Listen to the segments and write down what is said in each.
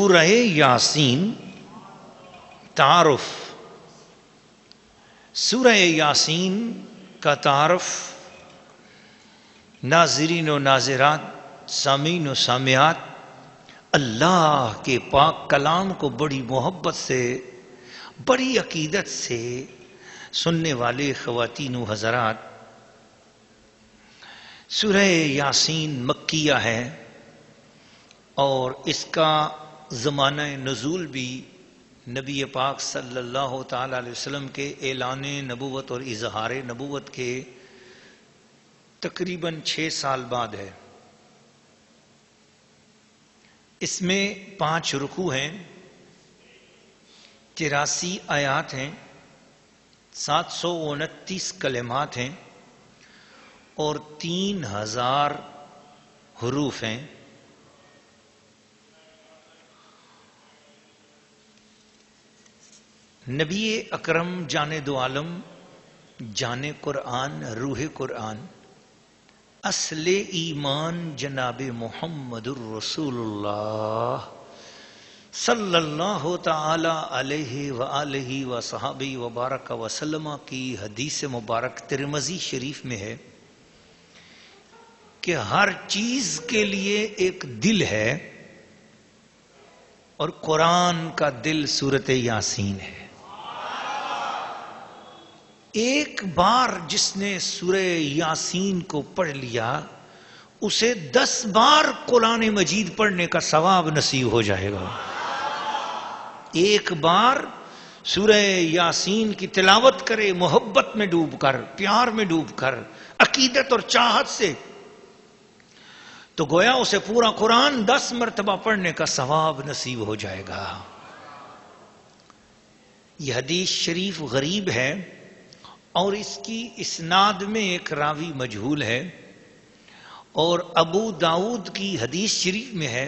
سورہ یاسین تعارف. سورہ یاسین کا تعارف ناظرین و ناظرات، سامعین و سامعات، اللہ کے پاک کلام کو بڑی محبت سے، بڑی عقیدت سے سننے والے خواتین و حضرات، سورہ یاسین مکیہ ہے اور اس کا زمانہ نزول بھی نبی پاک صلی اللہ تعالی علیہ وسلم کے اعلان نبوت اور اظہار نبوت کے تقریباً 6 سال بعد ہے. اس میں 5 رکوع ہیں، 83 آیات ہیں، 729 کلمات ہیں اور 3000 حروف ہیں. نبی اکرم جان دو عالم، جان قرآن، روح قرآن، اصل ایمان جناب محمد الرسول اللہ صلی اللہ تعالی علیہ وآلہ وصحبہ وبارک وسلم کی حدیث مبارک ترمذی شریف میں ہے کہ ہر چیز کے لیے ایک دل ہے اور قرآن کا دل سورۃ یاسین ہے. ایک بار جس نے سورہ یاسین کو پڑھ لیا اسے 10 بار قرآن مجید پڑھنے کا ثواب نصیب ہو جائے گا. ایک بار سورہ یاسین کی تلاوت کرے محبت میں ڈوب کر، پیار میں ڈوب کر، عقیدت اور چاہت سے، تو گویا اسے پورا قرآن 10 مرتبہ پڑھنے کا ثواب نصیب ہو جائے گا. یہ حدیث شریف غریب ہے اور اس کی اسناد میں ایک راوی مجہول ہے، اور ابو داؤد کی حدیث شریف میں ہے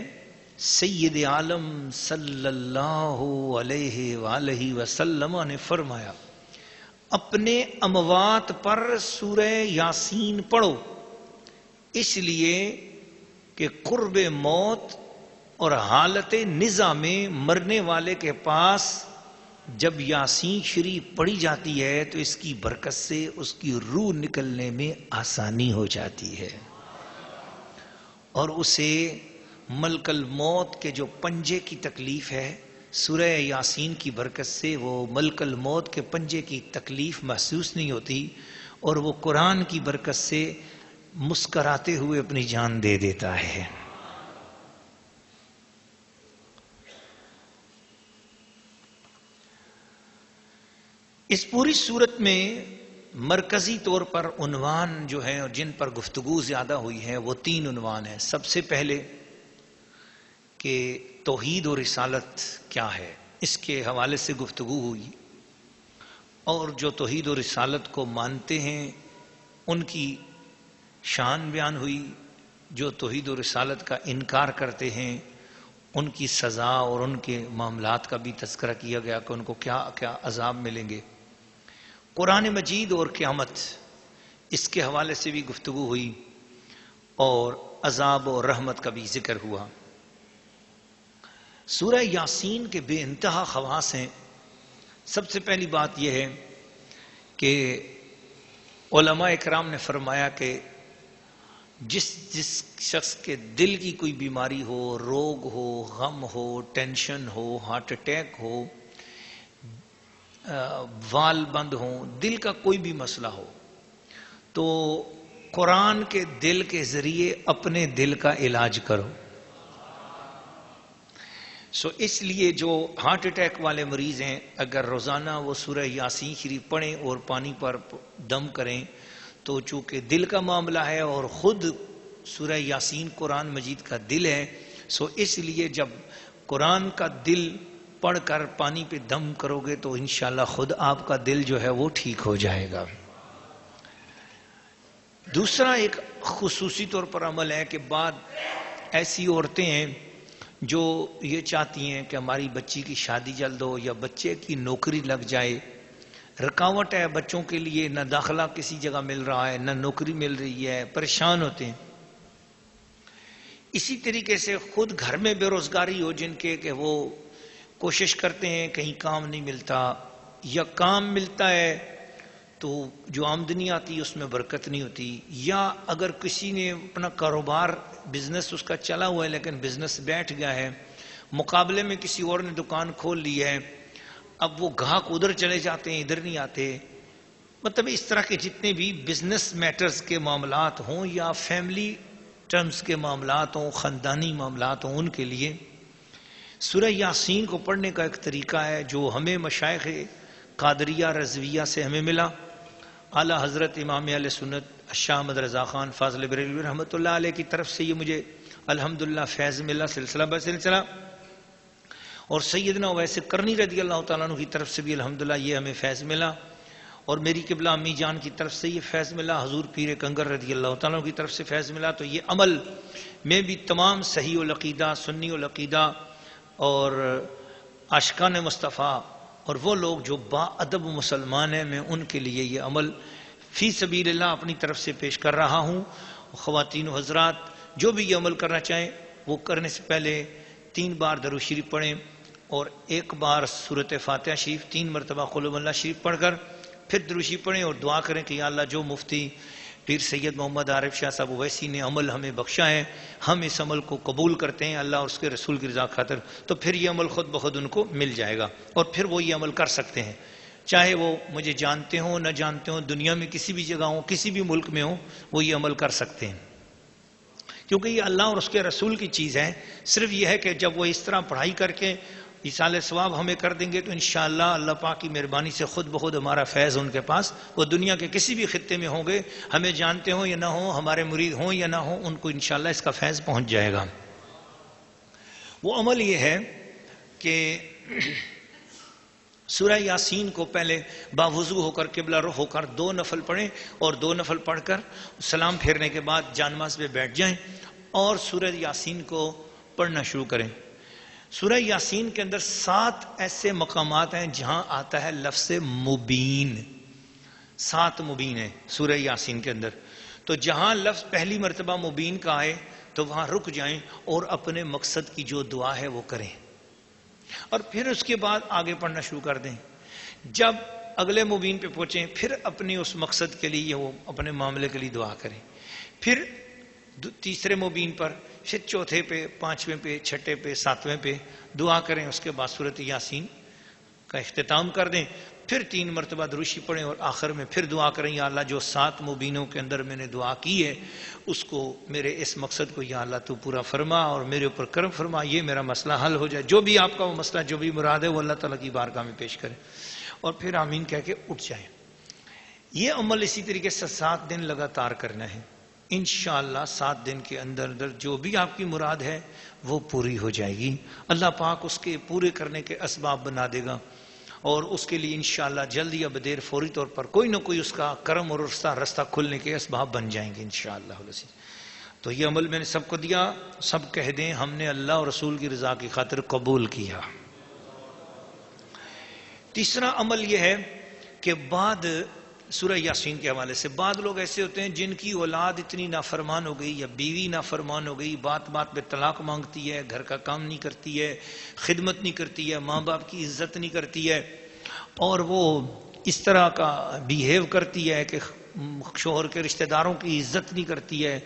سید عالم صلی اللہ علیہ وآلہ وسلم نے فرمایا اپنے اموات پر سورہ یاسین پڑھو، اس لیے کہ قرب موت اور حالت نزا میں مرنے والے کے پاس جب یاسین شریف پڑھی جاتی ہے تو اس کی برکت سے اس کی روح نکلنے میں آسانی ہو جاتی ہے، اور اسے ملک الموت کے جو پنجے کی تکلیف ہے سورہ یاسین کی برکت سے وہ ملک الموت کے پنجے کی تکلیف محسوس نہیں ہوتی، اور وہ قرآن کی برکت سے مسکراتے ہوئے اپنی جان دے دیتا ہے. اس پوری صورت میں مرکزی طور پر عنوان جو ہیں اور جن پر گفتگو زیادہ ہوئی ہے وہ 3 عنوان ہیں. سب سے پہلے کہ توحید و رسالت کیا ہے، اس کے حوالے سے گفتگو ہوئی، اور جو توحید و رسالت کو مانتے ہیں ان کی شان بیان ہوئی، جو توحید و رسالت کا انکار کرتے ہیں ان کی سزا اور ان کے معاملات کا بھی تذکرہ کیا گیا کہ ان کو کیا کیا عذاب ملیں گے. قرآن مجید اور قیامت، اس کے حوالے سے بھی گفتگو ہوئی اور عذاب اور رحمت کا بھی ذکر ہوا. سورہ یاسین کے بے انتہا خواص ہیں. سب سے پہلی بات یہ ہے کہ علماء اکرام نے فرمایا کہ جس شخص کے دل کی کوئی بیماری ہو، روگ ہو، غم ہو، ٹینشن ہو، ہارٹ اٹیک ہو، وال بند ہوں، دل کا کوئی بھی مسئلہ ہو، تو قرآن کے دل کے ذریعے اپنے دل کا علاج کرو. اس لیے جو ہارٹ اٹیک والے مریض ہیں اگر روزانہ وہ سورہ یاسین شریف پڑھیں اور پانی پر دم کریں تو چونکہ دل کا معاملہ ہے اور خود سورہ یاسین قرآن مجید کا دل ہے، اس لیے جب قرآن کا دل پڑھ کر پانی پہ دم کرو گے تو انشاءاللہ خود آپ کا دل جو ہے وہ ٹھیک ہو جائے گا. دوسرا ایک خصوصی طور پر عمل ہے کہ بعض ایسی عورتیں ہیں جو یہ چاہتی ہیں کہ ہماری بچی کی شادی جلد ہو یا بچے کی نوکری لگ جائے، رکاوٹ ہے بچوں کے لیے، نہ داخلہ کسی جگہ مل رہا ہے، نہ نوکری مل رہی ہے، پریشان ہوتے ہیں. اسی طریقے سے خود گھر میں بے روزگاری ہو جن کے کہ وہ کوشش کرتے ہیں کہیں کام نہیں ملتا یا کام ملتا ہے تو جو آمدنی آتی ہے اس میں برکت نہیں ہوتی، یا اگر کسی نے اپنا کاروبار بزنس اس کا چلا ہوا ہے لیکن بزنس بیٹھ گیا ہے، مقابلے میں کسی اور نے دکان کھول لی ہے، اب وہ گاہک ادھر چلے جاتے ہیں ادھر نہیں آتے، مطلب اس طرح کے جتنے بھی بزنس میٹرز کے معاملات ہوں یا فیملی ٹرمز کے معاملات ہوں، خاندانی معاملات ہوں، ان کے لیے سورہ یاسین کو پڑھنے کا ایک طریقہ ہے جو ہمیں مشائخ قادریہ رضویہ سے ہمیں ملا۔ اعلی حضرت امام اہل سنت شاہ احمد رضا خان فاضل بریلوی رحمۃ اللہ علیہ کی طرف سے یہ مجھے الحمدللہ فیض ملا سلسلہ بہ سلسلہ، اور سیدنا اویس کرنی رضی اللہ تعالیٰ عنہ کی طرف سے بھی الحمدللہ یہ ہمیں فیض ملا، اور میری قبلہ امی جان کی طرف سے یہ فیض ملا، حضور پیر کنگر رضی اللہ تعالیٰ عنہ کی طرف سے فیض ملا۔ تو یہ عمل میں بھی تمام صحیح العقیدہ سنی العقیدہ اور عاشقان مصطفیٰ اور وہ لوگ جو با ادب مسلمان ہیں، میں ان کے لیے یہ عمل فی سبیل اللہ اپنی طرف سے پیش کر رہا ہوں۔ خواتین و حضرات جو بھی یہ عمل کرنا چاہیں وہ کرنے سے پہلے 3 بار درود شریف پڑھیں اور 1 بار سورۃ فاتحہ شریف 3 مرتبہ قل ہو اللہ شریف پڑھ کر پھر درود شریف پڑھیں اور دعا کریں کہ یا اللہ جو مفتی پیر سید محمد عارف شاہ صاحب اویسی نے عمل ہمیں بخشا ہے، ہم اس عمل کو قبول کرتے ہیں اللہ اور اس کے رسول کی رضا خاطر، تو پھر یہ عمل خود بخود ان کو مل جائے گا اور پھر وہ یہ عمل کر سکتے ہیں، چاہے وہ مجھے جانتے ہوں نہ جانتے ہوں، دنیا میں کسی بھی جگہ ہوں کسی بھی ملک میں ہوں، وہ یہ عمل کر سکتے ہیں، کیونکہ یہ اللہ اور اس کے رسول کی چیز ہے۔ صرف یہ ہے کہ جب وہ اس طرح پڑھائی کر کے ایصال ثواب ہمیں کر دیں گے تو انشاءاللہ اللہ پاک کی مہربانی سے خود بخود ہمارا فیض ان کے پاس، وہ دنیا کے کسی بھی خطے میں ہوں گے، ہمیں جانتے ہوں یا نہ ہوں، ہمارے مرید ہوں یا نہ ہوں، ان کو انشاءاللہ اس کا فیض پہنچ جائے گا۔ وہ عمل یہ ہے کہ سورہ یاسین کو پہلے باوضو ہو کر قبلہ رخ ہو کر 2 نفل پڑھیں اور 2 نفل پڑھ کر سلام پھیرنے کے بعد جانماز پہ بیٹھ جائیں اور سورہ یاسین کو پڑھنا شروع کریں۔ سورہ یاسین کے اندر 7 ایسے مقامات ہیں جہاں آتا ہے لفظ مبین، 7 مبین ہیں سورہ یاسین کے اندر، تو جہاں لفظ پہلی مرتبہ مبین کا آئے تو وہاں رک جائیں اور اپنے مقصد کی جو دعا ہے وہ کریں اور پھر اس کے بعد آگے پڑھنا شروع کر دیں۔ جب اگلے مبین پہ پہنچیں پھر اپنے اس مقصد کے لیے وہ اپنے معاملے کے لیے دعا کریں، پھر تیسرے مبین پر، پھر چوتھے پہ، 5ویں پہ، 6 پہ، 7ویں پہ دعا کریں، اس کے بعد سورۃ یاسین کا اختتام کر دیں، پھر 3 مرتبہ درود شریف پڑھیں اور آخر میں پھر دعا کریں یا اللہ جو 7 مبینوں کے اندر میں نے دعا کی ہے اس کو، میرے اس مقصد کو یا اللہ تو پورا فرما اور میرے اوپر کرم فرما، یہ میرا مسئلہ حل ہو جائے، جو بھی آپ کا وہ مسئلہ جو بھی مراد ہے وہ اللہ تعالیٰ کی بارگاہ میں پیش کریں اور پھر آمین کہہ کے اٹھ جائیں۔ یہ عمل اسی طریقے سے 7 دن لگاتار کرنا ہے، انشاءاللہ 7 دن کے اندر اندر جو بھی آپ کی مراد ہے وہ پوری ہو جائے گی، اللہ پاک اس کے پورے کرنے کے اسباب بنا دے گا اور اس کے لیے انشاءاللہ جلد یا بدیر فوری طور پر کوئی نہ کوئی اس کا کرم اور رستہ کھلنے کے اسباب بن جائیں گے انشاءاللہ۔ تو یہ عمل میں نے سب کو دیا، سب کہہ دیں ہم نے اللہ اور رسول کی رضا کی خاطر قبول کیا۔ تیسرا عمل یہ ہے کہ بعد سورہ یاسین کے حوالے سے بعض لوگ ایسے ہوتے ہیں جن کی اولاد اتنی نافرمان ہو گئی یا بیوی نافرمان ہو گئی، بات بات پہ طلاق مانگتی ہے، گھر کا کام نہیں کرتی ہے، خدمت نہیں کرتی ہے، ماں باپ کی عزت نہیں کرتی ہے اور وہ اس طرح کا بیہیو کرتی ہے کہ شوہر کے رشتہ داروں کی عزت نہیں کرتی ہے،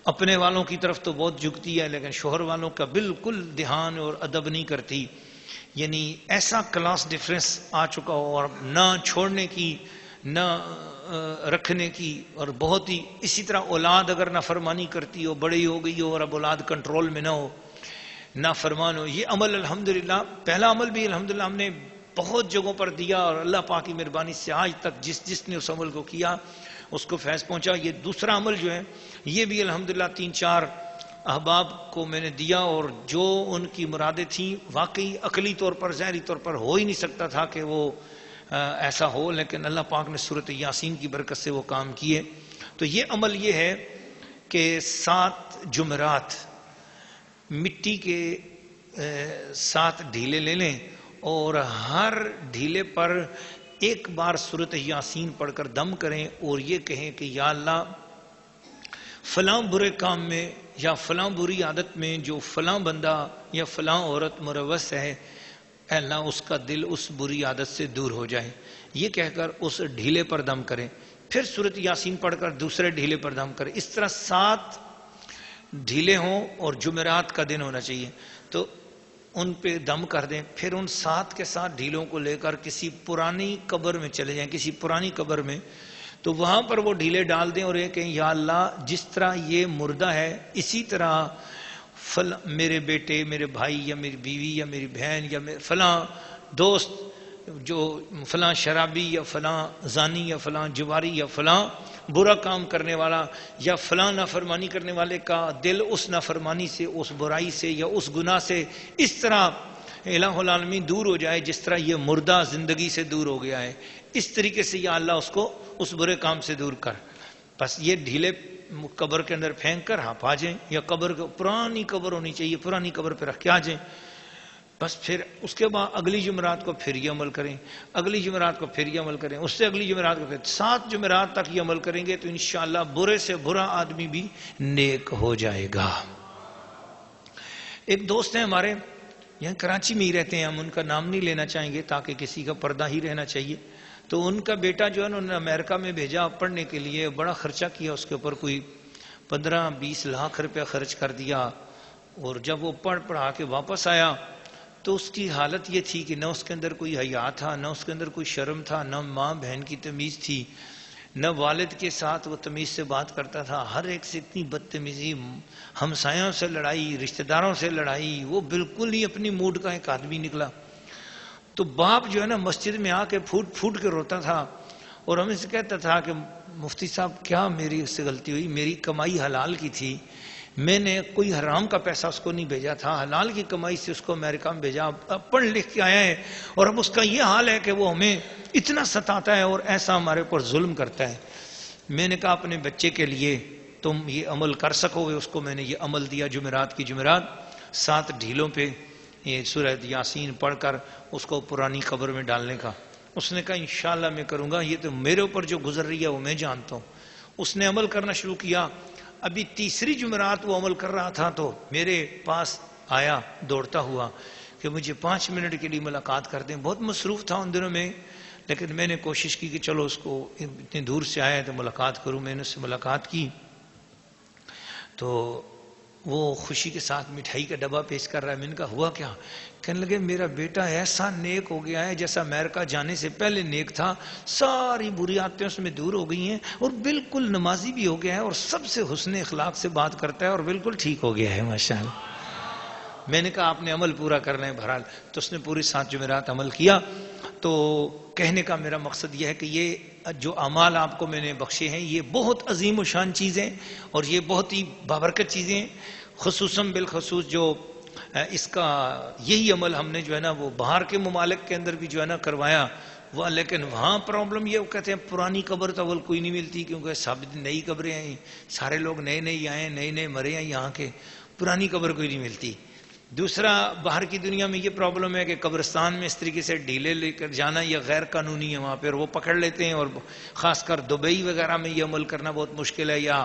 اپنے والوں کی طرف تو بہت جھکتی ہے لیکن شوہر والوں کا بالکل دھیان اور ادب نہیں کرتی، یعنی ایسا کلاس ڈفرینس آ چکا ہو اور نہ چھوڑنے کی نہ رکھنے کی، اور بہت ہی اسی طرح اولاد اگر نافرمانی کرتی ہو، بڑی ہو گئی ہو اور اب اولاد کنٹرول میں نہ ہو، نافرمان ہو۔ یہ عمل الحمدللہ پہلا عمل بھی الحمدللہ ہم نے بہت جگہوں پر دیا اور اللہ پاک کی مہربانی سے آج تک جس نے اس عمل کو کیا اس کو فیض پہنچا۔ یہ دوسرا عمل جو ہے یہ بھی الحمدللہ 3-4 احباب کو میں نے دیا اور جو ان کی مرادیں تھیں واقعی عقلی طور پر ظاہری طور پر ہو ہی نہیں سکتا تھا کہ وہ ایسا ہو، لیکن اللہ پاک نے سورۃ یاسین کی برکت سے وہ کام کیے۔ تو یہ عمل یہ ہے کہ 7 جمعرات مٹی کے 7 ڈھیلے لے لیں اور ہر ڈھیلے پر 1 بار سورۃ یاسین پڑھ کر دم کریں اور یہ کہیں کہ یا اللہ فلاں برے کام میں یا فلاں بری عادت میں جو فلاں بندہ یا فلاں عورت ملوث ہے، اے اللہ اس کا دل اس بری عادت سے دور ہو جائے، یہ کہہ کر اس ڈھیلے پر دم کریں. پھر سورۃ یاسین پڑھ کر دوسرے ڈھیلے پر دم کریں. اس طرح 7 ڈھیلے ہوں اور جمعرات کا دن ہونا چاہیے تو ان پہ دم کر دیں. پھر ان 7 کے 7 ڈھیلوں کو لے کر کسی پرانی قبر میں چلے جائیں، کسی پرانی قبر میں، تو وہاں پر وہ ڈھیلے ڈال دیں اور یہ کہیں یا اللہ جس طرح یہ مردہ ہے اسی طرح میرے بیٹے، میرے بھائی یا میری بیوی یا میری بہن یا فلاں دوست جو فلاں شرابی یا فلاں زانی یا فلاں جواری یا فلاں برا کام کرنے والا یا فلاں نافرمانی کرنے والے کا دل اس نافرمانی سے، اس برائی سے یا اس گناہ سے اس طرح الہ العالمین دور ہو جائے جس طرح یہ مردہ زندگی سے دور ہو گیا ہے، اس طریقے سے یا اللہ اس کو اس برے کام سے دور کر. بس یہ ڈھیلے قبر کے اندر پھینک کر آپ آ جائیں، یا قبر پرانی قبر ہونی چاہیے، پرانی قبر پہ رکھ کے آ جائیں. بس پھر اس کے بعد اگلی جمعرات کو پھر یہ عمل کریں، اگلی جمعرات کو پھر یہ عمل کریں، اس سے اگلی جمعرات کو پھر 7 جمعرات تک یہ عمل کریں گے تو انشاءاللہ برے سے برا آدمی بھی نیک ہو جائے گا. ایک دوست ہیں ہمارے یہاں کراچی میں ہی رہتے ہیں، ہم ان کا نام نہیں لینا چاہیں گے تاکہ کسی کا پردہ ہی رہنا چاہیے. تو ان کا بیٹا جو ہے انہوں نے امریکہ میں بھیجا پڑھنے کے لیے، بڑا خرچہ کیا اس کے اوپر، کوئی 15-20 لاکھ روپے خرچ کر دیا. اور جب وہ پڑھا کے واپس آیا تو اس کی حالت یہ تھی کہ نہ اس کے اندر کوئی حیا تھا، نہ اس کے اندر کوئی شرم تھا، نہ ماں بہن کی تمیز تھی، نہ والد کے ساتھ وہ تمیز سے بات کرتا تھا. ہر ایک سے اتنی بدتمیزی، ہمسایوں سے لڑائی، رشتہ داروں سے لڑائی، وہ بالکل ہی اپنی موڈ کا ایک آدمی نکلا. تو باپ جو ہے نا مسجد میں آ کے پھوٹ پھوٹ کے روتا تھا اور ہمیں سے کہتا تھا کہ مفتی صاحب کیا میری اس سے غلطی ہوئی، میری کمائی حلال کی تھی، میں نے کوئی حرام کا پیسہ اس کو نہیں بھیجا تھا، حلال کی کمائی سے اس کو امریکہ میں بھیجا، اب پڑھ لکھ کے آیا ہے اور اب اس کا یہ حال ہے کہ وہ ہمیں اتنا ستاتا ہے اور ایسا ہمارے اوپر ظلم کرتا ہے. میں نے کہا اپنے بچے کے لیے تم یہ عمل کر سکو گے. اس کو میں نے یہ عمل دیا جمعرات کی جمعرات 7 ڈھیلوں پہ یہ سورہ یاسین پڑھ کر اس کو پرانی قبر میں ڈالنے کا. اس نے کہا انشاءاللہ میں کروں گا، یہ تو میرے اوپر جو گزر رہی ہے وہ میں جانتا ہوں. اس نے عمل کرنا شروع کیا. ابھی تیسری جمعرات وہ عمل کر رہا تھا تو میرے پاس آیا دوڑتا ہوا کہ مجھے 5 منٹ کے لیے ملاقات کر دیں. بہت مصروف تھا ان دنوں میں، لیکن میں نے کوشش کی کہ چلو اس کو اتنی دور سے آیا ہے تو ملاقات کروں. میں نے اس سے ملاقات کی تو وہ خوشی کے ساتھ مٹھائی کا ڈبہ پیش کر رہا ہے. میں نے کہا ہوا کیا؟ کہنے لگے میرا بیٹا ایسا نیک ہو گیا ہے جیسا امریکہ جانے سے پہلے نیک تھا، ساری بری عادتیں اس میں دور ہو گئی ہیں اور بالکل نمازی بھی ہو گیا ہے اور سب سے حسن اخلاق سے بات کرتا ہے اور بالکل ٹھیک ہو گیا ہے ماشاءاللہ. میں نے کہا آپ نے عمل پورا کرنا ہے. بہرحال تو اس نے پوری 7 جمعرات عمل کیا. تو کہنے کا میرا مقصد یہ ہے کہ یہ جو اعمال آپ کو میں نے بخشے ہیں یہ بہت عظیم و شان چیزیں اور یہ بہت ہی بابرکت چیزیں ہیں. خصوصاً بالخصوص جو اس کا یہی عمل ہم نے جو ہے نا وہ باہر کے ممالک کے اندر بھی جو ہے نا کروایا وہ، لیکن وہاں پرابلم یہ کہتے ہیں پرانی قبر تو اول کوئی نہیں ملتی کیونکہ ثابت نئی قبریں ہیں، سارے لوگ نئے نئے آئے، نئے نئے مرے ہیں یہاں کے، پرانی قبر کوئی نہیں ملتی. دوسرا باہر کی دنیا میں یہ پرابلم ہے کہ قبرستان میں اس طریقے سے ڈھیلے لے کر جانا یہ غیر قانونی ہے وہاں پہ، اور وہ پکڑ لیتے ہیں. اور خاص کر دبئی وغیرہ میں یہ عمل کرنا بہت مشکل ہے، یا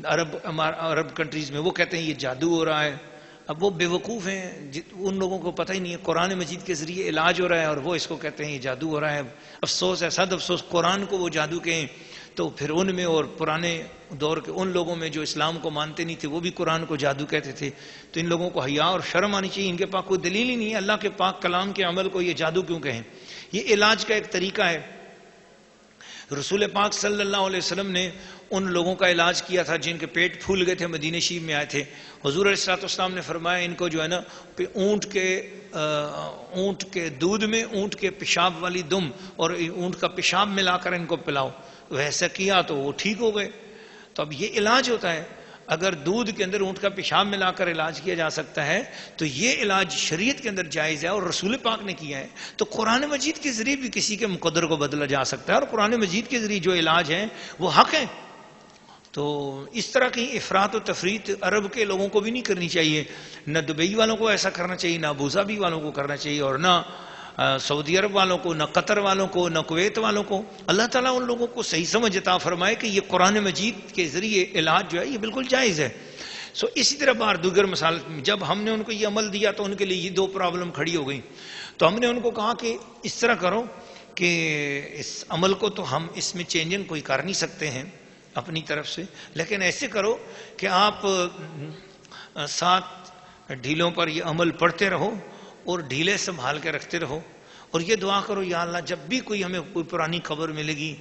عرب کنٹریز میں وہ کہتے ہیں یہ جادو ہو رہا ہے. اب وہ بے وقوف ہیں، ان لوگوں کو پتہ ہی نہیں ہے قرآن مجید کے ذریعے علاج ہو رہا ہے اور وہ اس کو کہتے ہیں یہ جادو ہو رہا ہے. افسوس ہے، صد افسوس قرآن کو وہ جادو کہیں تو پھر ان میں اور پرانے دور کے ان لوگوں میں جو اسلام کو مانتے نہیں تھے وہ بھی قرآن کو جادو کہتے تھے. تو ان لوگوں کو حیا اور شرم آنی چاہیے. ان کے پاس کوئی دلیل ہی نہیں ہے اللہ کے پاک کلام کے عمل کو یہ جادو کیوں کہیں. یہ علاج کا ایک طریقہ ہے. رسول پاک صلی اللہ علیہ وسلم نے ان لوگوں کا علاج کیا تھا جن کے پیٹ پھول گئے تھے، مدینہ شریف میں آئے تھے. حضور علیہ الصلوۃ والسلام نے فرمایا ان کو جو ہے نا اونٹ کے دودھ میں اونٹ کے پیشاب والی دم اور اونٹ کا پیشاب ملا کر ان کو پلاؤ. ویسا کیا تو وہ ٹھیک ہو گئے. تو اب یہ علاج ہوتا ہے. اگر دودھ کے اندر اونٹ کا پیشاب ملا کر علاج کیا جا سکتا ہے تو یہ علاج شریعت کے اندر جائز ہے اور رسول پاک نے کیا ہے. تو قرآن مجید کے ذریعے بھی کسی کے مقدر کو بدلا جا سکتا ہے اور قرآن مجید کے ذریعے جو علاج ہیں وہ حق ہیں. تو اس طرح کی افراط و تفریط عرب کے لوگوں کو بھی نہیں کرنی چاہیے. نہ دبئی والوں کو ایسا کرنا چاہیے، نہ ابوظہبی والوں کو کرنا چاہیے، اور نہ سعودی عرب والوں کو، نہ قطر والوں کو، نہ کویت والوں کو. اللہ تعالیٰ ان لوگوں کو صحیح سمجھ عطا فرمائے کہ یہ قرآن مجید کے ذریعے علاج جو ہے یہ بالکل جائز ہے. اسی طرح بار دیگر مسائل جب ہم نے ان کو یہ عمل دیا تو ان کے لیے یہ دو پرابلم کھڑی ہو گئی. تو ہم نے ان کو کہا کہ اس طرح کرو کہ اس عمل کو تو ہم اس میں چینجن کوئی کر نہیں سکتے ہیں اپنی طرف سے، لیکن ایسے کرو کہ آپ 7 ڈھیلوں پر یہ عمل پڑھتے رہو اور ڈھیلے سنبھال کے رکھتے رہو، اور یہ دعا کرو یا اللہ جب بھی کوئی ہمیں کوئی پرانی خبر ملے گی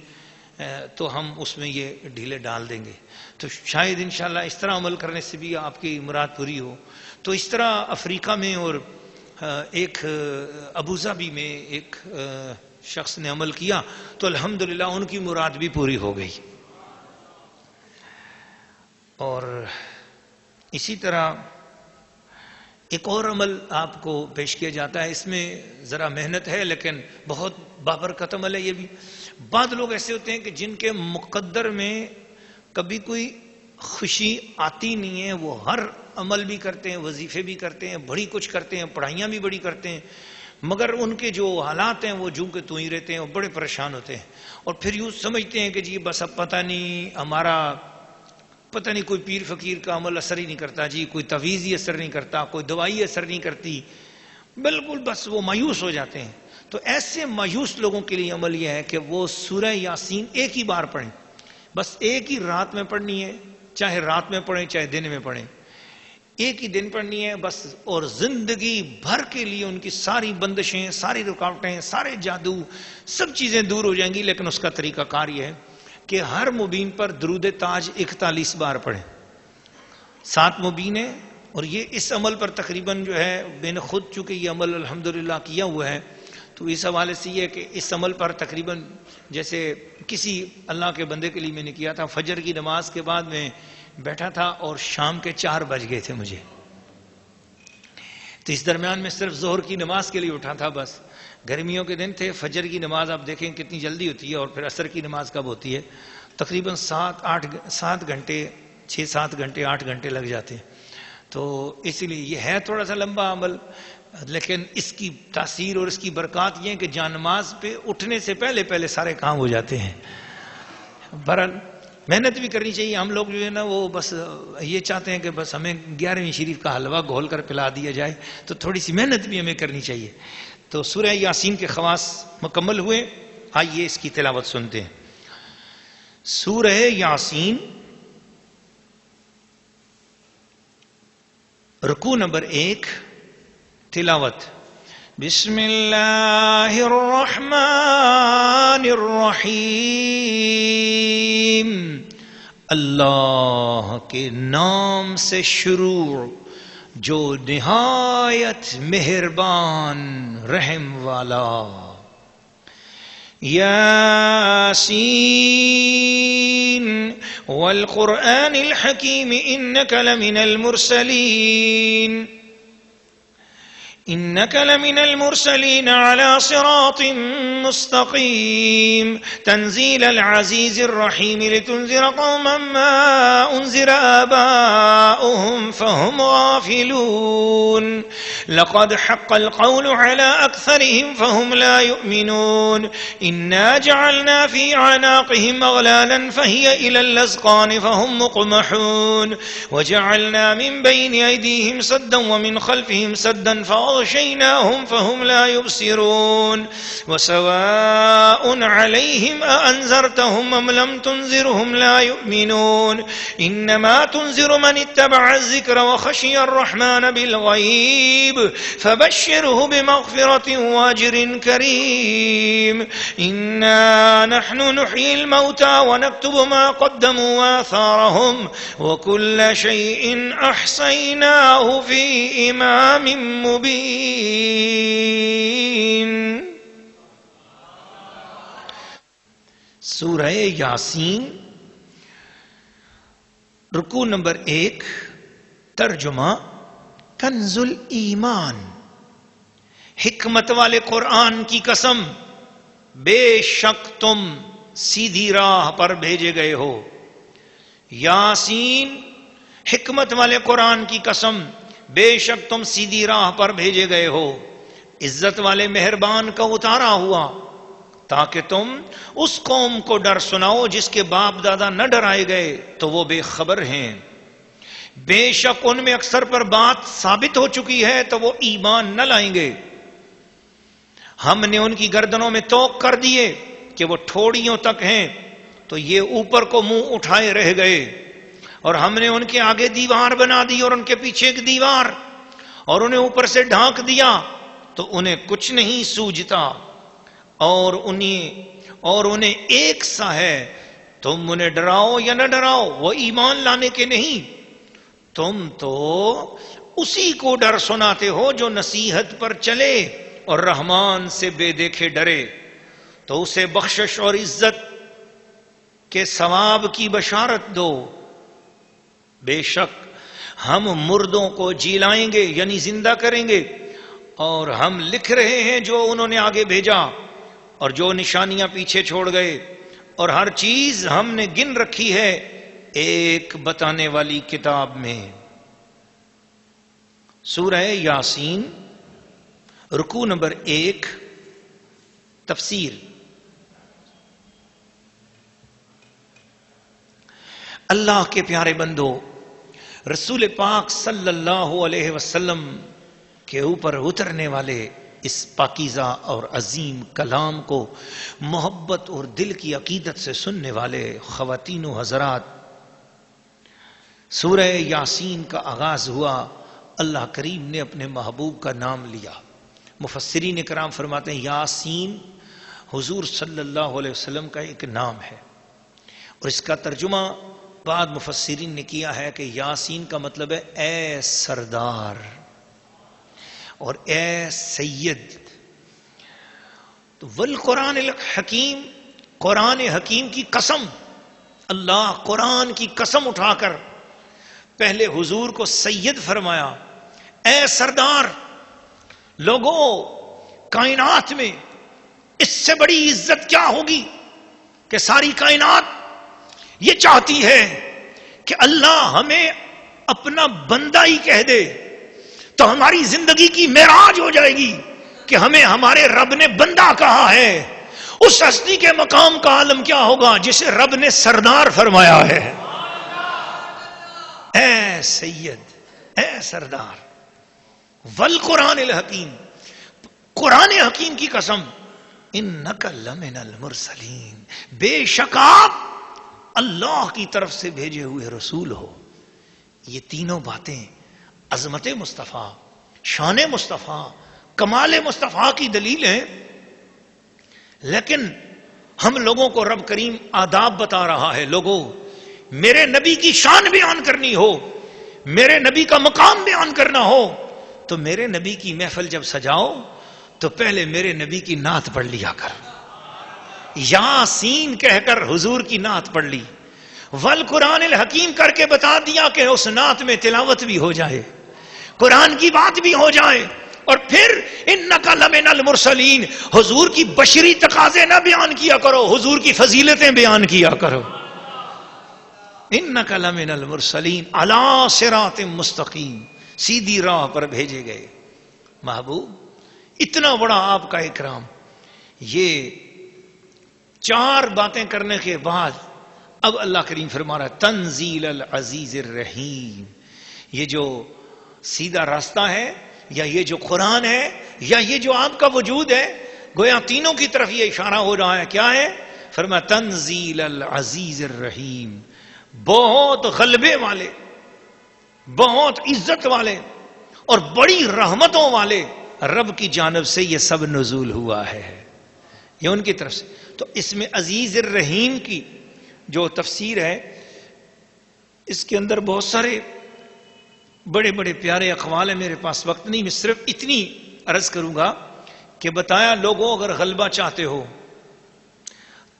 تو ہم اس میں یہ ڈھیلے ڈال دیں گے. تو شاید انشاءاللہ اس طرح عمل کرنے سے بھی آپ کی مراد پوری ہو. تو اس طرح افریقہ میں اور ایک ابوظہبی میں ایک شخص نے عمل کیا تو الحمدللہ ان کی مراد بھی پوری ہو گئی. اور اسی طرح ایک اور عمل آپ کو پیش کیا جاتا ہے، اس میں ذرا محنت ہے لیکن بہت بابرکت عمل ہے. یہ بھی بعض لوگ ایسے ہوتے ہیں کہ جن کے مقدر میں کبھی کوئی خوشی آتی نہیں ہے، وہ ہر عمل بھی کرتے ہیں، وظیفے بھی کرتے ہیں، بڑی کچھ کرتے ہیں، پڑھائیاں بھی بڑی کرتے ہیں، مگر ان کے جو حالات ہیں وہ جوں کے تو ہی رہتے ہیں اور بڑے پریشان ہوتے ہیں. اور پھر یوں سمجھتے ہیں کہ جی بس اب پتہ نہیں کوئی پیر فقیر کا عمل اثر ہی نہیں کرتا، جی کوئی تعویذ ہی اثر نہیں کرتا، کوئی دوائی اثر نہیں کرتی، بالکل بس وہ مایوس ہو جاتے ہیں. تو ایسے مایوس لوگوں کے لیے عمل یہ ہے کہ وہ سورہ یاسین ایک ہی بار پڑھیں، بس ایک ہی رات میں پڑھنی ہے، چاہے رات میں پڑھیں چاہے دن میں پڑھیں، ایک ہی دن پڑھنی ہے بس. اور زندگی بھر کے لیے ان کی ساری بندشیں، ساری رکاوٹیں، سارے جادو، سب چیزیں دور ہو جائیں گی. لیکن اس کا طریقہ کار یہ ہے کہ ہر مبین پر درود تاج 41 بار پڑھیں. 7 مبین ہے، اور یہ اس عمل پر تقریباً جو ہے میں نے خود چونکہ یہ عمل الحمدللہ کیا ہوا ہے تو اس حوالے سے یہ ہے کہ اس عمل پر تقریباً جیسے کسی اللہ کے بندے کے لیے میں نے کیا تھا، فجر کی نماز کے بعد میں بیٹھا تھا اور شام کے 4 بج گئے تھے مجھے، تو اس درمیان میں صرف ظہر کی نماز کے لیے اٹھا تھا. بس گرمیوں کے دن تھے، فجر کی نماز آپ دیکھیں کتنی جلدی ہوتی ہے، اور پھر عصر کی نماز کب ہوتی ہے، تقریباً 7 گھنٹے 6-7 گھنٹے 8 گھنٹے لگ جاتے ہیں. تو اس لیے یہ ہے تھوڑا سا لمبا عمل، لیکن اس کی تاثیر اور اس کی برکات یہ ہے کہ جان نماز پہ اٹھنے سے پہلے سارے کام ہو جاتے ہیں. بہرحال محنت بھی کرنی چاہیے. ہم لوگ جو ہے نا وہ بس یہ چاہتے ہیں کہ بس ہمیں 11ویں شریف کا حلوہ گھول کر پلا دیا جائے، تو تھوڑی سی محنت بھی ہمیں کرنی چاہیے. تو سورہ یاسین کے خواص مکمل ہوئے. آئیے اس کی تلاوت سنتے ہیں. سورہ یاسین رکوع نمبر 1 تلاوت. بسم اللہ الرحمن الرحیم. اللہ کے نام سے شروع جو نہایت مہربان رحم والا. یاسین والقرآن الحکیم انک لمن المرسلین إنك لمن المرسلين على صراط مستقيم تنزيل العزيز الرحيم لتنذر قوما ما أنذر آباؤهم فهم غافلون لقد حق القول على أكثرهم فهم لا يؤمنون إنا جعلنا في أعناقهم أغلالا فهي إلى الأذقان فهم مقمحون وجعلنا من بين أيديهم سدا ومن خلفهم سدا فأغشيناهم فهم لا يبصرون وسواء عليهم أأنذرتهم أم لم تنذرهم لا يؤمنون إنما تنذر من اتبع الذكر وخشي الرحمن بالغيب فبشره بمغفرة وأجر كريم إنا نحن نحيي الموتى ونكتب ما قدموا وآثارهم وكل شيء أحصيناه في إمام مبين. سورہ یاسین رکوع نمبر 1 ترجمہ. کنز الایمان. حکمت والے قرآن کی قسم، بے شک تم سیدھی راہ پر بھیجے گئے ہو. یاسین، حکمت والے قرآن کی قسم، بے شک تم سیدھی راہ پر بھیجے گئے ہو. عزت والے مہربان کا اتارا ہوا تاکہ تم اس قوم کو ڈر سناؤ جس کے باپ دادا نہ ڈرائے گئے تو وہ بے خبر ہیں. بے شک ان میں اکثر پر بات ثابت ہو چکی ہے تو وہ ایمان نہ لائیں گے. ہم نے ان کی گردنوں میں توق کر دیے کہ وہ ٹھوڑیوں تک ہیں تو یہ اوپر کو منہ اٹھائے رہ گئے. اور ہم نے ان کے آگے دیوار بنا دی اور ان کے پیچھے ایک دیوار اور انہیں اوپر سے ڈھانک دیا تو انہیں کچھ نہیں سوجھتا اور انہیں ایک سا ہے. تم انہیں ڈراؤ یا نہ ڈراؤ وہ ایمان لانے کے نہیں. تم تو اسی کو ڈر سناتے ہو جو نصیحت پر چلے اور رحمان سے بے دیکھے ڈرے تو اسے بخشش اور عزت کے ثواب کی بشارت دو. بے شک ہم مردوں کو جیلائیں گے یعنی زندہ کریں گے اور ہم لکھ رہے ہیں جو انہوں نے آگے بھیجا اور جو نشانیاں پیچھے چھوڑ گئے اور ہر چیز ہم نے گن رکھی ہے ایک بتانے والی کتاب میں. سورہ یاسین رکوع نمبر 1 تفسیر. اللہ کے پیارے بندو، رسول پاک صلی اللہ علیہ وسلم کے اوپر اترنے والے اس پاکیزہ اور عظیم کلام کو محبت اور دل کی عقیدت سے سننے والے خواتین و حضرات، سورہ یاسین کا آغاز ہوا. اللہ کریم نے اپنے محبوب کا نام لیا. مفسرین کرام فرماتے ہیں یاسین حضور صلی اللہ علیہ وسلم کا ایک نام ہے اور اس کا ترجمہ بعد مفسرین نے کیا ہے کہ یاسین کا مطلب ہے اے سردار اور اے سید. تو والقرآن الحکیم، قرآن حکیم کی قسم، اللہ قرآن کی قسم اٹھا کر پہلے حضور کو سید فرمایا. اے سردار، لوگوں کائنات میں اس سے بڑی عزت کیا ہوگی کہ ساری کائنات یہ چاہتی ہے کہ اللہ ہمیں اپنا بندہ ہی کہہ دے تو ہماری زندگی کی معراج ہو جائے گی کہ ہمیں ہمارے رب نے بندہ کہا ہے. اس ہستی کے مقام کا عالم کیا ہوگا جسے رب نے سردار فرمایا ہے. اے سید، اے سردار. والقرآن الحکیم، قرآن حکیم کی قسم، انک لمن المرسلین، بے شک آپ اللہ کی طرف سے بھیجے ہوئے رسول ہو. یہ تینوں باتیں عظمت مصطفیٰ، شان مصطفیٰ، کمال مصطفیٰ کی دلیل ہیں. لیکن ہم لوگوں کو رب کریم آداب بتا رہا ہے. لوگوں، میرے نبی کی شان بیان کرنی ہو، میرے نبی کا مقام بیان کرنا ہو تو میرے نبی کی محفل جب سجاؤ تو پہلے میرے نبی کی نعت پڑھ لیا کر. یاسین کہہ کر حضور کی نعت پڑھ لی، والقرآن الحکیم کر کے بتا دیا کہ اس نعت میں تلاوت بھی ہو جائے، قرآن کی بات بھی ہو جائے. اور پھر انک لمن المرسلین، حضور کی بشری تقاضے نہ بیان کیا کرو، حضور کی فضیلتیں بیان کیا کرو. انک لمن المرسلین علی صراط مستقیم، سیدھی راہ پر بھیجے گئے. محبوب، اتنا بڑا آپ کا اکرام. یہ 4 باتیں کرنے کے بعد اب اللہ کریم فرما رہا ہے تنزیل العزیز الرحیم. یہ جو سیدھا راستہ ہے یا یہ جو قرآن ہے یا یہ جو آپ کا وجود ہے، گویا تینوں کی طرف یہ اشارہ ہو رہا ہے. کیا ہے؟ فرمایا تنزیل العزیز الرحیم، بہت غلبے والے، بہت عزت والے اور بڑی رحمتوں والے رب کی جانب سے یہ سب نزول ہوا ہے. یہ ان کی طرف سے. تو اس میں عزیز الرحیم کی جو تفسیر ہے اس کے اندر بہت سارے بڑے بڑے پیارے اقوال ہیں. میرے پاس وقت نہیں، میں صرف اتنی عرض کروں گا کہ بتایا لوگوں اگر غلبہ چاہتے ہو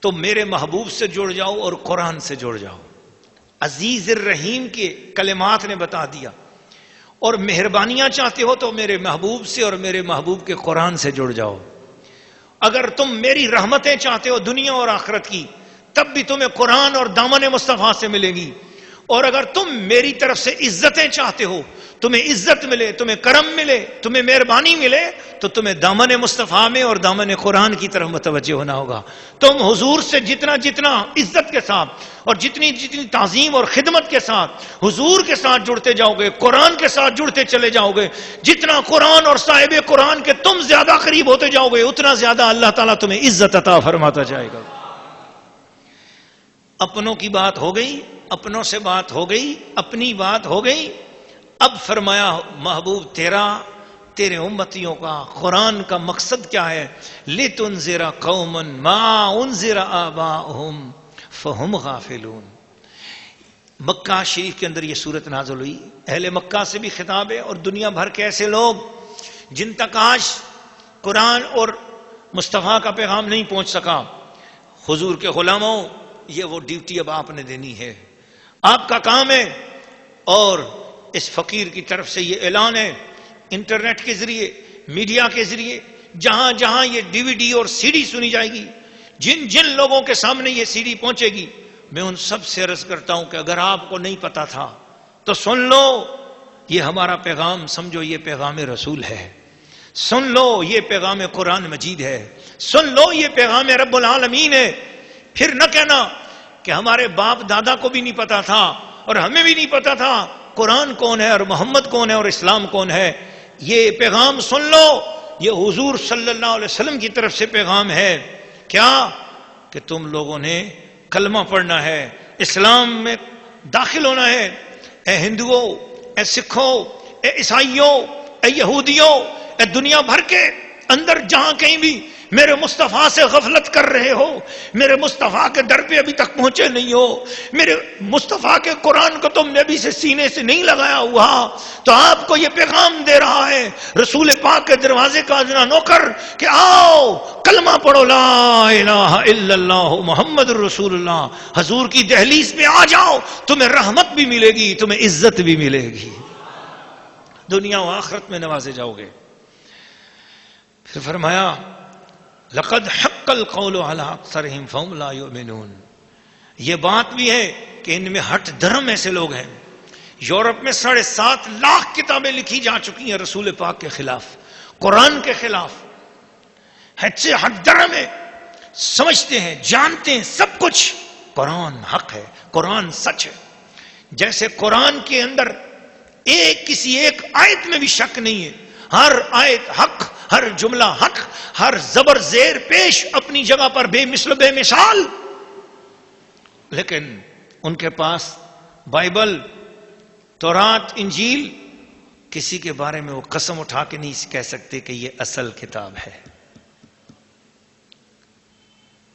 تو میرے محبوب سے جڑ جاؤ اور قرآن سے جڑ جاؤ. عزیز الرحیم کے کلمات نے بتا دیا. اور مہربانیاں چاہتے ہو تو میرے محبوب سے اور میرے محبوب کے قرآن سے جڑ جاؤ. اگر تم میری رحمتیں چاہتے ہو دنیا اور آخرت کی تب بھی تمہیں قرآن اور دامن مصطفیٰ سے ملے گی. اور اگر تم میری طرف سے عزتیں چاہتے ہو تمہیں عزت ملے، تمہیں کرم ملے، تمہیں مہربانی ملے، تو تمہیں دامن مصطفیٰ میں اور دامن قرآن کی طرف متوجہ ہونا ہوگا۔ تم حضور سے جتنا جتنا عزت کے ساتھ اور جتنی جتنی تعظیم اور خدمت کے ساتھ حضور کے ساتھ جڑتے جاؤ گے، قرآن کے ساتھ جڑتے چلے جاؤ گے، جتنا قرآن اور صاحب قرآن کے تم زیادہ قریب ہوتے جاؤ گے، اتنا زیادہ اللہ تعالیٰ تمہیں عزت عطا فرماتا جائے گا۔ اپنوں کی بات ہو گئی، اپنوں سے بات ہو گئی، اپنی بات ہو گئی۔ اب فرمایا محبوب تیرے امتیوں کا قرآن کا مقصد کیا ہے؟ لِتُنذِرَ قَوْمًا مَا أُنذِرَ آبَاؤُهُمْ فَهُمْ غَافِلُونَ۔ مکہ شریف کے اندر یہ صورت نازل ہوئی، اہل مکہ سے بھی خطاب ہے اور دنیا بھر کے ایسے لوگ جن تک آج قرآن اور مصطفیٰ کا پیغام نہیں پہنچ سکا۔ حضور کے غلاموں، یہ وہ ڈیوٹی اب آپ نے دینی ہے، آپ کا کام ہے۔ اور اس فقیر کی طرف سے یہ اعلان ہے، انٹرنیٹ کے ذریعے، میڈیا کے ذریعے، جہاں جہاں یہ ڈی وی ڈی اور سی ڈی سنی جائے گی، جن جن لوگوں کے سامنے یہ سی ڈی پہنچے گی، میں ان سب سے عرض کرتا ہوں کہ اگر آپ کو نہیں پتا تھا تو سن لو، یہ ہمارا پیغام سمجھو یہ پیغام رسول ہے، سن لو یہ پیغام قرآن مجید ہے، سن لو یہ پیغام رب العالمین ہے۔ پھر نہ کہنا کہ ہمارے باپ دادا کو بھی نہیں پتا تھا اور ہمیں بھی نہیں پتا تھا قرآن کون ہے اور محمد کون ہے اور اسلام کون ہے۔ یہ پیغام سن لو، یہ حضور صلی اللہ علیہ وسلم کی طرف سے پیغام ہے۔ کیا کہ تم لوگوں نے کلمہ پڑھنا ہے، اسلام میں داخل ہونا ہے۔ اے ہندوؤں، اے سکھوں، اے عیسائیوں، اے یہودیوں، اے دنیا بھر کے اندر جہاں کہیں بھی میرے مصطفیٰ سے غفلت کر رہے ہو، میرے مصطفیٰ کے در پہ ابھی تک پہنچے نہیں ہو، میرے مصطفیٰ کے قرآن کو تم نے ابھی سے سینے سے نہیں لگایا ہوا، تو آپ کو یہ پیغام دے رہا ہے رسول پاک کے دروازے کا ادنا نوکر کہ آؤ کلمہ پڑھو، لا الہ الا اللہ محمد رسول اللہ، حضور کی دہلیز پہ آ جاؤ، تمہیں رحمت بھی ملے گی، تمہیں عزت بھی ملے گی، دنیا و آخرت میں نوازے جاؤ گے۔ پھر فرمایا لقد حق القول على اکثرهم فهم لا يؤمنون۔ یہ بات بھی ہے کہ ان میں ہٹ دھرم ایسے لوگ ہیں۔ یورپ میں 7.5 لاکھ کتابیں لکھی جا چکی ہیں رسول پاک کے خلاف، قرآن کے خلاف، ہٹ دھرم ہے، سمجھتے ہیں، جانتے ہیں سب کچھ، قرآن حق ہے، قرآن سچ ہے۔ جیسے قرآن کے اندر کسی ایک آیت میں بھی شک نہیں ہے، ہر آیت حق، ہر جملہ حق، ہر زبر زیر پیش اپنی جگہ پر بے مثل بے مثال۔ لیکن ان کے پاس بائبل، تورات، انجیل، کسی کے بارے میں وہ قسم اٹھا کے نہیں کہہ سکتے کہ یہ اصل کتاب ہے۔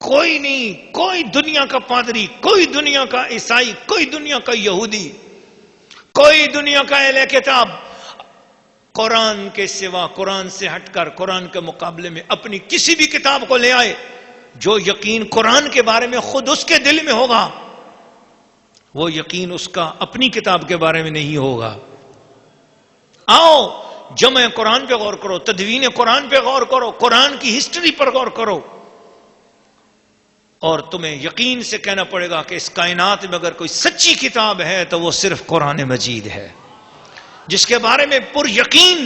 کوئی نہیں، کوئی دنیا کا پادری، کوئی دنیا کا عیسائی، کوئی دنیا کا یہودی، کوئی دنیا کا اہل کتاب قرآن کے سوا، قرآن سے ہٹ کر، قرآن کے مقابلے میں اپنی کسی بھی کتاب کو لے آئے جو یقین قرآن کے بارے میں خود اس کے دل میں ہوگا، وہ یقین اس کا اپنی کتاب کے بارے میں نہیں ہوگا۔ آؤ جمع قرآن پہ غور کرو، تدوین قرآن پہ غور کرو، قرآن کی ہسٹری پر غور کرو، اور تمہیں یقین سے کہنا پڑے گا کہ اس کائنات میں اگر کوئی سچی کتاب ہے تو وہ صرف قرآن مجید ہے، جس کے بارے میں پر یقین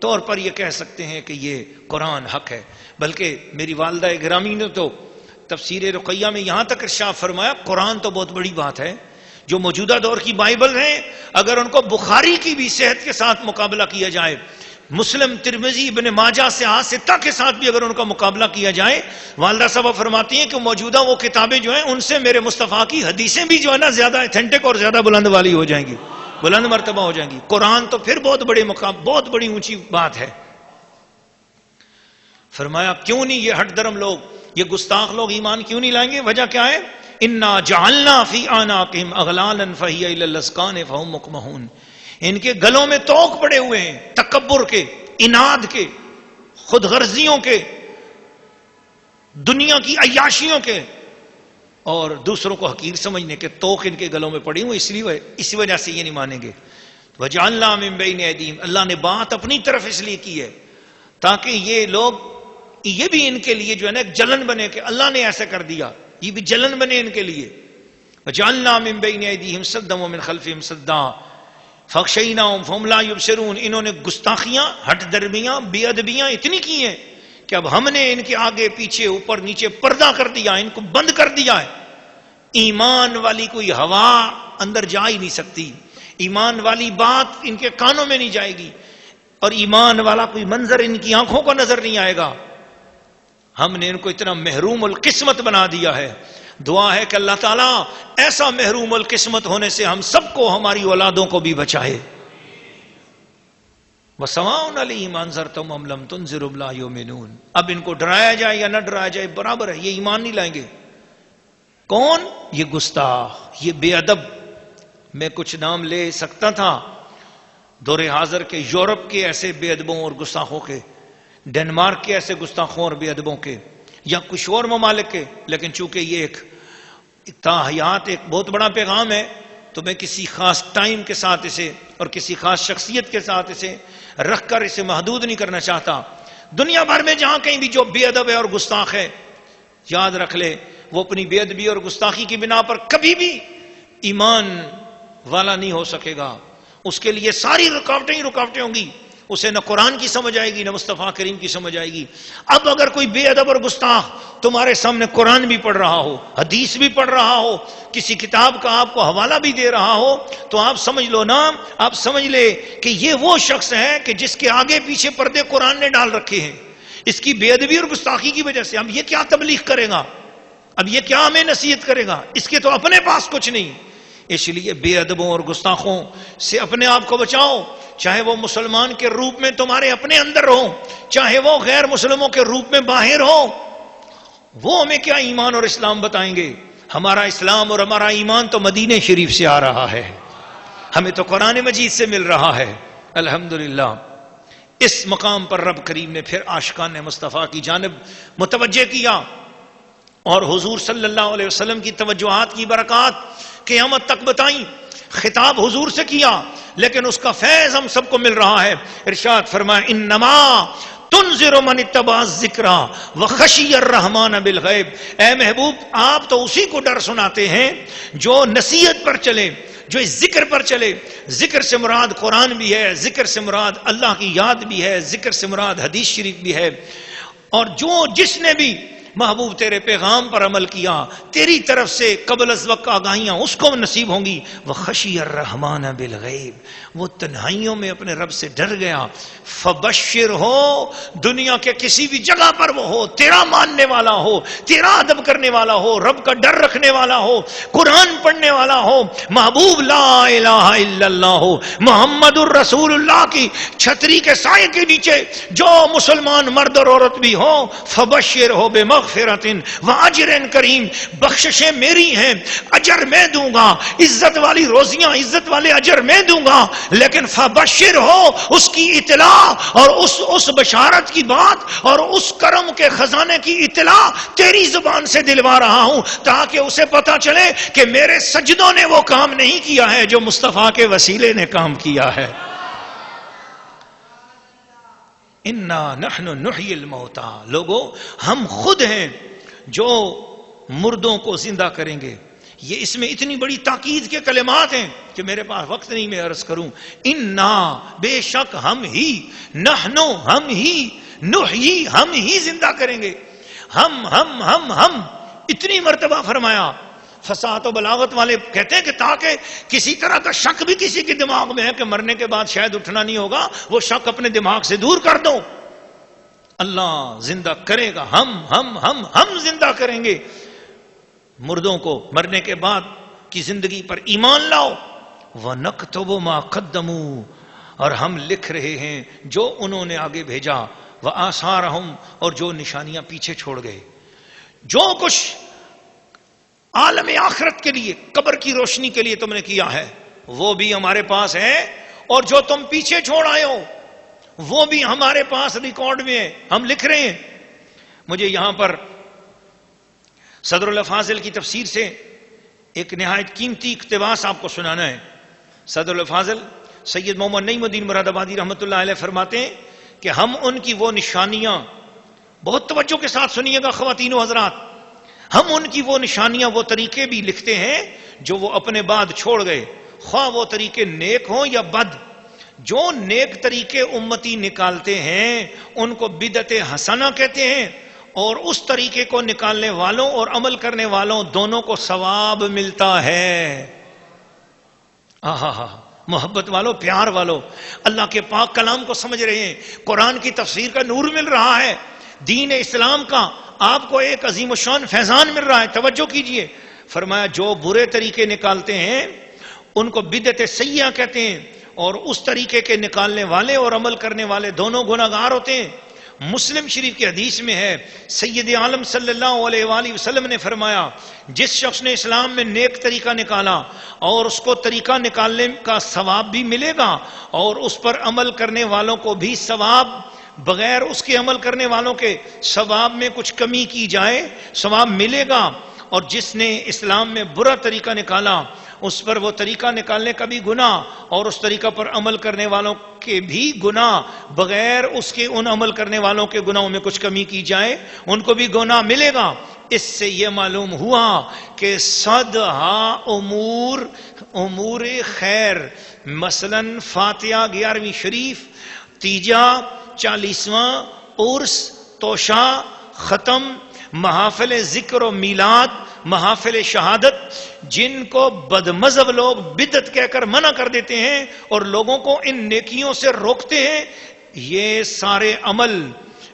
طور پر یہ کہہ سکتے ہیں کہ یہ قرآن حق ہے۔ بلکہ میری والدہ گرامی نے تو تفسیر رقیہ میں یہاں تک ارشاد فرمایا، قرآن تو بہت بڑی بات ہے، جو موجودہ دور کی بائبل ہیں اگر ان کو بخاری کی بھی صحت کے ساتھ مقابلہ کیا جائے، مسلم، ترمذی، ابن ماجہ سے ستہ کے ساتھ بھی اگر ان کا مقابلہ کیا جائے، والدہ صاحبہ فرماتی ہیں کہ موجودہ وہ کتابیں جو ہیں ان سے میرے مصطفیٰ کی حدیثیں بھی جو ہے نا زیادہ ایتھینٹک اور زیادہ بلند والی ہو جائیں گی، بلند مرتبہ ہو جائیں گی۔ قرآن تو پھر بہت بڑے مقام، بہت بڑی اونچی بات ہے۔ فرمایا کیوں نہیں یہ ہٹ درم لوگ، یہ گستاخ لوگ ایمان کیوں نہیں لائیں گے؟ وجہ کیا ہے؟ انا جعلنا فی اعناقہم اغلالا فہی الی الاذقان فہم مقمحون، ان کے گلوں میں توق پڑے ہوئے ہیں تکبر کے، اناد کے، خود غرضیوں کے، دنیا کی عیاشیوں کے، اور دوسروں کو حقیر سمجھنے کے توق ان کے گلوں میں پڑی ہوئی، اسی وجہ سے یہ نہیں مانیں گے۔ وَجَعَلْنَا مِن بَيْنِ أَيْدِيهِمْ، اللہ نے بات اپنی طرف اس لیے کی ہے تاکہ یہ لوگ، یہ بھی ان کے لیے جو ہے نا ایک جلن بنے کہ اللہ نے ایسا کر دیا، یہ بھی جلن بنے ان کے لیے۔ وَجَعَلْنَا مِن بَيْنِ أَيْدِيهِمْ سَدًّا وَمِنْ خَلْفِهِمْ سَدًّا فَخْشَيْنَاهُمْ فَهُمْ لَا يُبْصِرُونَ، انہوں نے گستاخیاں، ہٹ درمیاں، بے ادبیاں اتنی کی ہیں کہ اب ہم نے ان کے آگے پیچھے اوپر نیچے پردہ کر دیا، ان کو بند کر دیا ہے. ایمان والی کوئی ہوا اندر جا ہی نہیں سکتی، ایمان والی بات ان کے کانوں میں نہیں جائے گی، اور ایمان والا کوئی منظر ان کی آنکھوں کو نظر نہیں آئے گا. ہم نے ان کو اتنا محروم القسمت بنا دیا ہے. دعا ہے کہ اللہ تعالیٰ ایسا محروم القسمت ہونے سے ہم سب کو، ہماری اولادوں کو بھی بچائے. وَسَوَاءٌ عَلَيْهِمْ أَنذَرْتَهُمْ أَمْ لَمْ تُنذِرْهُمْ لَا يُؤْمِنُونَ. اب ان کو ڈرایا جائے یا نہ ڈرایا جائے برابر ہے، یہ ایمان نہیں لائیں گے. کون؟ یہ گستاخ، یہ بے ادب. میں کچھ نام لے سکتا تھا دور حاضر کے یورپ کے ایسے بے ادبوں اور گستاخوں کے، ڈنمارک کے ایسے گستاخوں اور بے ادبوں کے، یا کچھ اور ممالک کے، لیکن چونکہ یہ ایک تاحیات ایک بہت بڑا پیغام ہے تو میں کسی خاص ٹائم کے ساتھ اسے اور کسی خاص شخصیت کے ساتھ اسے رکھ کر اسے محدود نہیں کرنا چاہتا. دنیا بھر میں جہاں کہیں بھی جو بے ادب ہے اور گستاخ ہے، یاد رکھ لے وہ اپنی بے ادبی اور گستاخی کی بنا پر کبھی بھی ایمان والا نہیں ہو سکے گا. اس کے لیے ساری رکاوٹیں ہی رکاوٹیں ہوں گی. اسے نہ قرآن کی سمجھ آئے گی نہ مصطفیٰ کریم کی سمجھ آئے گی. اب اگر کوئی بے ادب اور گستاخ تمہارے سامنے قرآن بھی پڑھ رہا ہو، حدیث بھی پڑھ رہا ہو، کسی کتاب کا آپ کو حوالہ بھی دے رہا ہو، تو آپ سمجھ لو نا، آپ سمجھ لے کہ یہ وہ شخص ہے کہ جس کے آگے پیچھے پردے قرآن نے ڈال رکھے ہیں. اس کی بے ادبی اور گستاخی کی وجہ سے اب یہ کیا تبلیغ کرے گا، اب یہ کیا ہمیں نصیحت کرے گا، اس کے تو اپنے پاس کچھ نہیں. اس لیے بے ادبوں اور گستاخوں سے اپنے آپ کو بچاؤ، چاہے وہ مسلمان کے روپ میں تمہارے اپنے اندر ہو، چاہے وہ غیر مسلموں کے روپ میں باہر ہو. وہ ہمیں کیا ایمان اور اسلام بتائیں گے؟ ہمارا اسلام اور ہمارا ایمان تو مدینہ شریف سے آ رہا ہے، ہمیں تو قرآن مجید سے مل رہا ہے. الحمدللہ. اس مقام پر رب کریم نے پھر عاشقان مصطفیٰ کی جانب متوجہ کیا اور حضور صلی اللہ علیہ وسلم کی توجہات کی برکات قیامت تک بتائیں. خطاب حضور سے کیا لیکن اس کا فیض ہم سب کو مل رہا ہے. ارشاد فرمایا انما تنذر من اتبع الذکر وخشی الرحمن بالغیب. اے محبوب آپ تو اسی کو ڈر سناتے ہیں جو نصیحت پر چلے، جو اس ذکر پر چلے. ذکر سے مراد قرآن بھی ہے، ذکر سے مراد اللہ کی یاد بھی ہے، ذکر سے مراد حدیث شریف بھی ہے. اور جس نے بھی محبوب تیرے پیغام پر عمل کیا، تیری طرف سے قبل از وقت آگاہیاں اس کو نصیب ہوں گی. وخشی الرحمن بالغیب، وہ تنہائیوں میں اپنے رب سے ڈر گیا. فبشر ہو، دنیا کے کسی بھی جگہ پر وہ ہو، تیرا ماننے والا ہو، تیرا ادب کرنے والا ہو، رب کا ڈر رکھنے والا ہو، قرآن پڑھنے والا ہو، محبوب لا الہ الا اللہ ہو، محمد الرسول اللہ کی چھتری کے سائے کے نیچے جو مسلمان مرد اور عورت بھی ہو، فبشر ہو بمغفرۃ واجر کریم. بخششیں میری ہیں، اجر میں دوں گا، عزت والی روزیاں، عزت والے اجر میں دوں گا. لیکن فبشر ہو، اس کی اطلاع اور اس بشارت کی بات اور اس کرم کے خزانے کی اطلاع تیری زبان سے دلوا رہا ہوں تاکہ اسے پتا چلے کہ میرے سجدوں نے وہ کام نہیں کیا ہے جو مصطفیٰ کے وسیلے نے کام کیا ہے. انا نحن نحیی الموتى. لوگوں ہم خود ہیں جو مردوں کو زندہ کریں گے. یہ اس میں اتنی بڑی تاکید کے کلمات ہیں کہ میرے پاس وقت نہیں میں عرض کروں. انا، بے شک ہم ہی، نحنو ہم ہی، نحیی ہم ہی زندہ کریں گے. ہم اتنی مرتبہ فرمایا. فصاحت و بلاغت والے کہتے ہیں کہ تاکہ کسی طرح کا شک بھی کسی کے دماغ میں ہے کہ مرنے کے بعد شاید اٹھنا نہیں ہوگا، وہ شک اپنے دماغ سے دور کر دو. اللہ زندہ کرے گا، ہم زندہ کریں گے مردوں کو. مرنے کے بعد کی زندگی پر ایمان لاؤ. وَنَكْتُبُ مَا قَدَّمُوا، اور ہم لکھ رہے ہیں جو انہوں نے آگے بھیجا. وَآثَارَهُمْ، اور جو نشانیاں پیچھے چھوڑ گئے. جو کچھ عالم آخرت کے لیے، قبر کی روشنی کے لیے تم نے کیا ہے وہ بھی ہمارے پاس ہے، اور جو تم پیچھے چھوڑ آئے ہو وہ بھی ہمارے پاس ریکارڈ میں ہے، ہم لکھ رہے ہیں. مجھے یہاں پر صدر الفاضل کی تفسیر سے ایک نہایت قیمتی اقتباس آپ کو سنانا ہے. صدر الفاضل سید محمد نعیم الدین مراد آبادی رحمۃ اللہ علیہ فرماتے ہیں کہ ہم ان کی وہ نشانیاں، بہت توجہ کے ساتھ سنیے گا خواتین و حضرات، ہم ان کی وہ نشانیاں، وہ طریقے بھی لکھتے ہیں جو وہ اپنے بعد چھوڑ گئے. خواہ وہ طریقے نیک ہوں یا بد. جو نیک طریقے امتی نکالتے ہیں ان کو بدعت حسنہ کہتے ہیں، اور اس طریقے کو نکالنے والوں اور عمل کرنے والوں دونوں کو ثواب ملتا ہے. محبت والو، پیار والو، اللہ کے پاک کلام کو سمجھ رہے ہیں، قرآن کی تفسیر کا نور مل رہا ہے، دین اسلام کا آپ کو ایک عظیم الشان فیضان مل رہا ہے. توجہ کیجئے، فرمایا جو برے طریقے نکالتے ہیں ان کو بدعت سیئہ کہتے ہیں، اور اس طریقے کے نکالنے والے اور عمل کرنے والے دونوں گناہگار ہوتے ہیں. مسلم شریف کی حدیث میں ہے، سید عالم صلی اللہ علیہ وآلہ وسلم نے فرمایا جس شخص نے اسلام میں نیک طریقہ نکالا اور اس کو طریقہ نکالنے کا ثواب بھی ملے گا اور اس پر عمل کرنے والوں کو بھی ثواب، بغیر اس کے عمل کرنے والوں کے ثواب میں کچھ کمی کی جائے ثواب ملے گا. اور جس نے اسلام میں برا طریقہ نکالا اس پر وہ طریقہ نکالنے کا بھی گناہ اور اس طریقہ پر عمل کرنے والوں کے بھی گناہ، بغیر اس کے ان عمل کرنے والوں کے گناہوں میں کچھ کمی کی جائے ان کو بھی گناہ ملے گا. اس سے یہ معلوم ہوا کہ صدہا امور خیر، مثلا فاتحہ 11ویں شریف، تیجا 40واں، عرس، توشہ، ختم، محافل ذکر و میلاد، محافل شہادت، جن کو بدمذہب لوگ بدعت کہہ کر منع کر دیتے ہیں اور لوگوں کو ان نیکیوں سے روکتے ہیں، یہ سارے عمل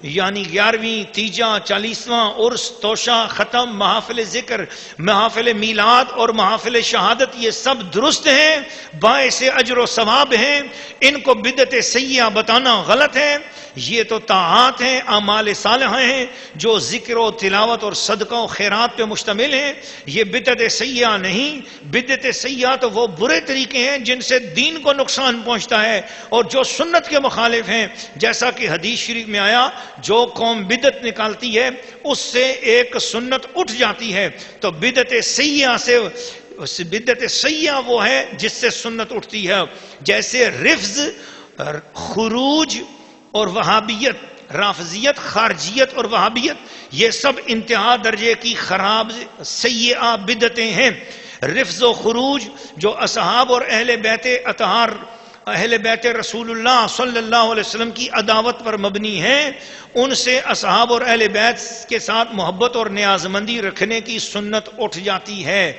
یعنی 11ویں، تیجا، 40واں، عرس، توشہ، ختم، محافل ذکر، محافل میلاد اور محافل شہادت، یہ سب درست ہیں، باعث اجر و ثواب ہیں. ان کو بدعت سیئہ بتانا غلط ہے. یہ تو طاعات ہیں، اعمال صالحہ ہیں جو ذکر و تلاوت اور صدقہ و خیرات پہ مشتمل ہیں. یہ بدعت سیئہ نہیں. بدعت سیئہ تو وہ برے طریقے ہیں جن سے دین کو نقصان پہنچتا ہے اور جو سنت کے مخالف ہیں. جیسا کہ حدیث شریف میں آیا، جو قوم بدعت نکالتی ہے اس سے ایک سنت اٹھ جاتی ہے. تو بدعت سیئہ وہ ہے جس سے سنت اٹھتی ہے. جیسے رفض، خروج اور وہابیت، رافضیت، خارجیت اور وہابیت، یہ سب انتہا درجے کی خراب سیئہ بدعتیں ہیں. رفض و خروج جو اصحاب اور اہل بیت اطہار، اہل بیت رسول اللہ صلی اللہ علیہ وسلم کی عداوت پر مبنی ہیں، ان سے اصحاب اور اہل بیت کے ساتھ محبت اور نیازمندی رکھنے کی سنت اٹھ جاتی ہے،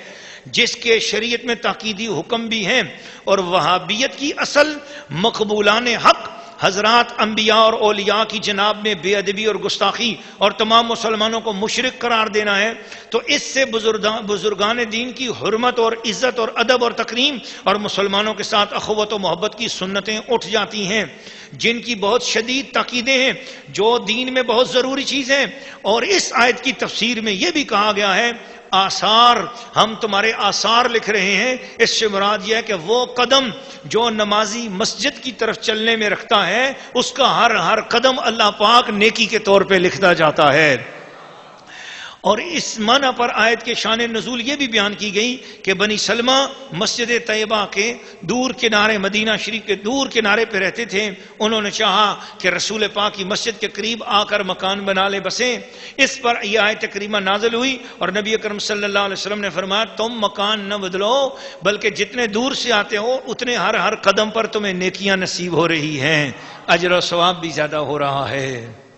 جس کے شریعت میں تاکیدی حکم بھی ہیں. اور وہابیت کی اصل مقبولان حق حضرات انبیاء اور اولیاء کی جناب میں بے ادبی اور گستاخی اور تمام مسلمانوں کو مشرک قرار دینا ہے. تو اس سے بزرگان دین کی حرمت اور عزت اور ادب اور تکریم اور مسلمانوں کے ساتھ اخوت و محبت کی سنتیں اٹھ جاتی ہیں، جن کی بہت شدید تاکیدیں ہیں، جو دین میں بہت ضروری چیز ہیں. اور اس آیت کی تفسیر میں یہ بھی کہا گیا ہے، آثار، ہم تمہارے آثار لکھ رہے ہیں. اس سے مراد یہ ہے کہ وہ قدم جو نمازی مسجد کی طرف چلنے میں رکھتا ہے اس کا ہر قدم اللہ پاک نیکی کے طور پہ لکھتا جاتا ہے. اور اس معنی پر آیت کے شان نزول یہ بھی بیان کی گئی کہ بنی سلمہ مسجد طیبہ کے دور کنارے، مدینہ شریف کے دور کنارے پہ رہتے تھے. انہوں نے چاہا کہ رسول پاک کی مسجد کے قریب آ کر مکان بنا لے بسیں. اس پر یہ آیت کریمہ نازل ہوئی اور نبی اکرم صلی اللہ علیہ وسلم نے فرمایا تم مکان نہ بدلو، بلکہ جتنے دور سے آتے ہو اتنے ہر قدم پر تمہیں نیکیاں نصیب ہو رہی ہیں، اجر و ثواب بھی زیادہ ہو رہا ہے.